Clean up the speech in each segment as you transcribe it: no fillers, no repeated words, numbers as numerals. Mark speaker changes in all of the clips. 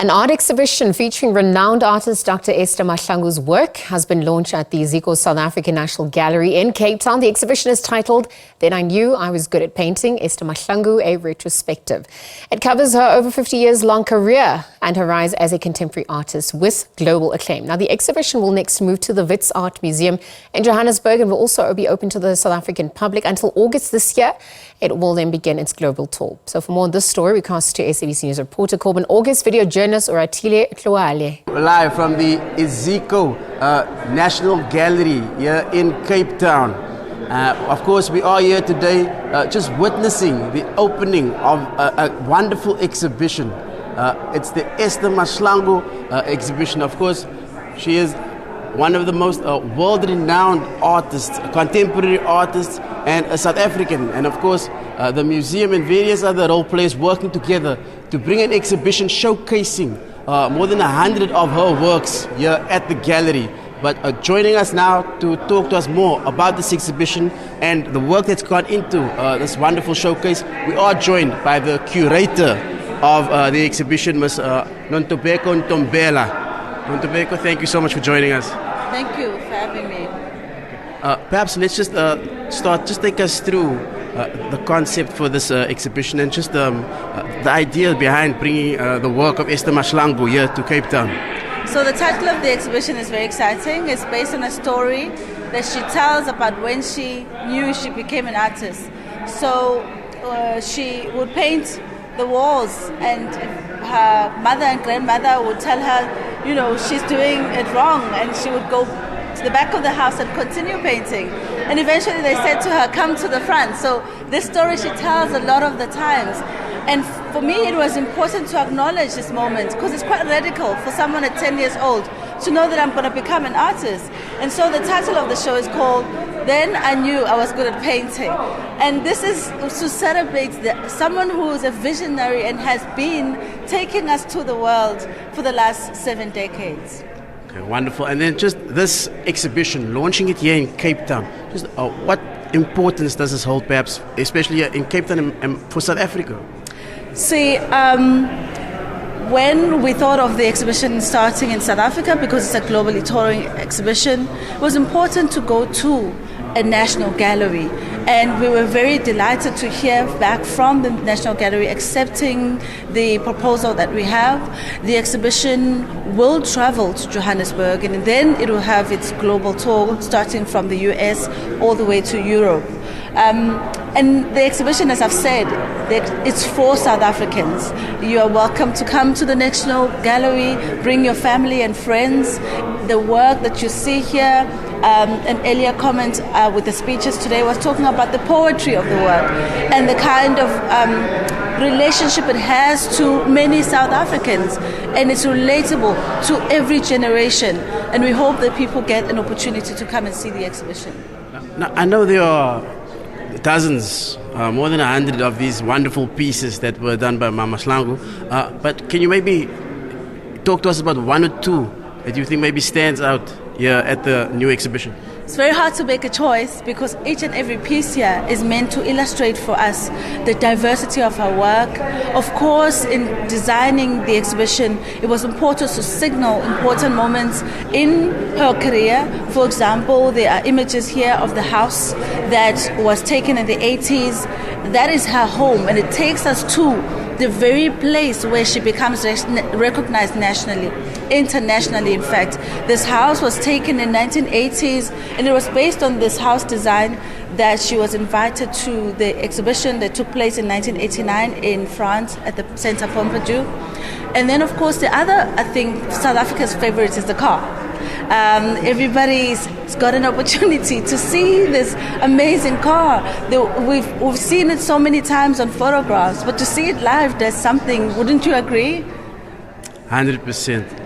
Speaker 1: An art exhibition featuring renowned artist Dr. Esther Mahlangu's work has been launched at the Iziko South African National Gallery in Cape Town. The exhibition is titled, Then I Knew I Was Good at Painting, Esther Mahlangu, a Retrospective. It covers her over 50 years long career and her rise as a contemporary artist with global acclaim. Now, the exhibition will next move to the Wits Art Museum in Johannesburg and will also be open to the South African public until August this year. It will then begin its global tour. So for more on this story, we cast to SABC News reporter Corbin August, video journalist Oratile Tloale.
Speaker 2: Live from the Iziko National Gallery here in Cape Town. Of course, we are here today just witnessing the opening of a wonderful exhibition. It's the Esther Mahlangu exhibition. Of course, she is one of the most world-renowned artists, contemporary artists, and a South African. And of course, the museum and various other role players working together to bring an exhibition showcasing more than 100 of her works here at the gallery. But joining us now to talk to us more about this exhibition and the work that's gone into this wonderful showcase, we are joined by the curator of the exhibition, Ms. Nontobeko Ntombela. Nontobeko, thank you so much for joining us.
Speaker 3: Thank you for having me.
Speaker 2: Perhaps let's just start, just take us through the concept for this exhibition and just the idea behind bringing the work of Esther Mahlangu here to Cape Town.
Speaker 3: So the title of the exhibition is very exciting. It's based on a story that she tells about when she knew she became an artist. So she would paint the walls, and her mother and grandmother would tell her, you know, she's doing it wrong, and she would go to the back of the house and continue painting. And eventually they said to her, come to the front. So this story she tells a lot of the times. And for me, it was important to acknowledge this moment because it's quite radical for someone at 10 years old to know that I'm going to become an artist. And so the title of the show is called Then I Knew I Was Good at Painting. And this is to celebrate someone who is a visionary and has been taking us to the world for the last 7 decades.
Speaker 2: Okay, wonderful. And then just this exhibition, launching it here in Cape Town, just what importance does this hold, perhaps, especially in Cape Town and for South Africa?
Speaker 3: See, when we thought of the exhibition starting in South Africa, because it's a globally touring exhibition, it was important to go to a national gallery. And we were very delighted to hear back from the National Gallery accepting the proposal that we have. The exhibition will travel to Johannesburg, and then it will have its global tour starting from the US all the way to Europe. And the exhibition, as I've said, it's for South Africans. You are welcome to come to the National Gallery, bring your family and friends. The work that you see here, an earlier comment with the speeches today was talking about the poetry of the work and the kind of relationship it has to many South Africans, and it's relatable to every generation. And we hope that people get an opportunity to come and see the exhibition.
Speaker 2: Now, I know there are dozens, more than 100 of these wonderful pieces that were done by Mama Mahlangu. But can you maybe talk to us about one or two that you think maybe stands out here at the new exhibition?
Speaker 3: It's very hard to make a choice because each and every piece here is meant to illustrate for us the diversity of her work. Of course, in designing the exhibition, it was important to signal important moments in her career. For example, there are images here of the house that was taken in the 80s. That is her home, and it takes us to the very place where she becomes recognized nationally, internationally in fact. This house was taken in 1980s, and it was based on this house design that she was invited to the exhibition that took place in 1989 in France at the Centre Pompidou. And then of course the other, I think, South Africa's favorite is the car. Everybody's got an opportunity to see this amazing car. We've seen it so many times on photographs, but to see it live, there's something, wouldn't you agree?
Speaker 2: 100%.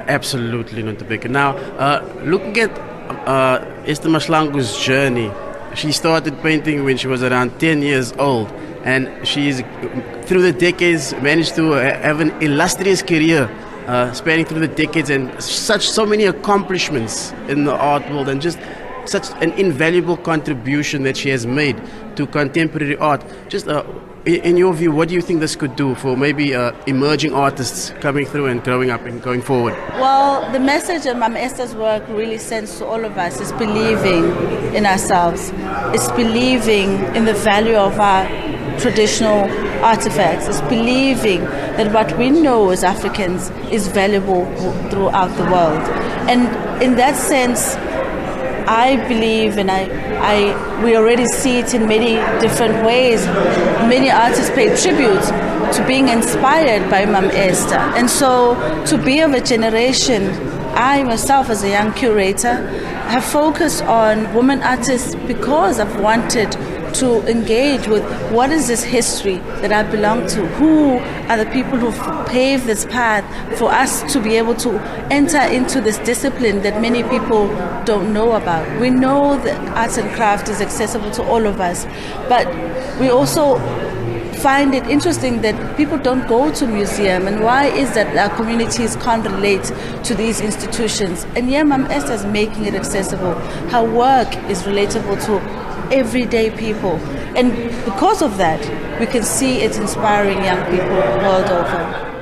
Speaker 2: Absolutely, Nontobeko. Now, looking at Esther Mahlangu's journey, she started painting when she was around 10 years old, and she's, through the decades, managed to have an illustrious career spanning through the decades and so many accomplishments in the art world. And just such an invaluable contribution that she has made to contemporary art. Just in your view, what do you think this could do for maybe emerging artists coming through and growing up and going forward?
Speaker 3: Well, the message of Mama Esther's work really sends to all of us is believing in ourselves. It's believing in the value of our traditional artifacts. It's believing that what we know as Africans is valuable throughout the world. And in that sense, I believe, and we already see it in many different ways. Many artists pay tribute to being inspired by Mam Esther. And so to be of a generation, I myself as a young curator have focused on women artists because I've wanted to engage with what is this history that I belong to? Who are the people who've paved this path for us to be able to enter into this discipline that many people don't know about? We know that arts and craft is accessible to all of us, but we also find it interesting that people don't go to museum, and why is that our communities can't relate to these institutions? And yeah, Mam Esther is making it accessible. Her work is relatable to everyday people, and because of that we can see it's inspiring young people world over.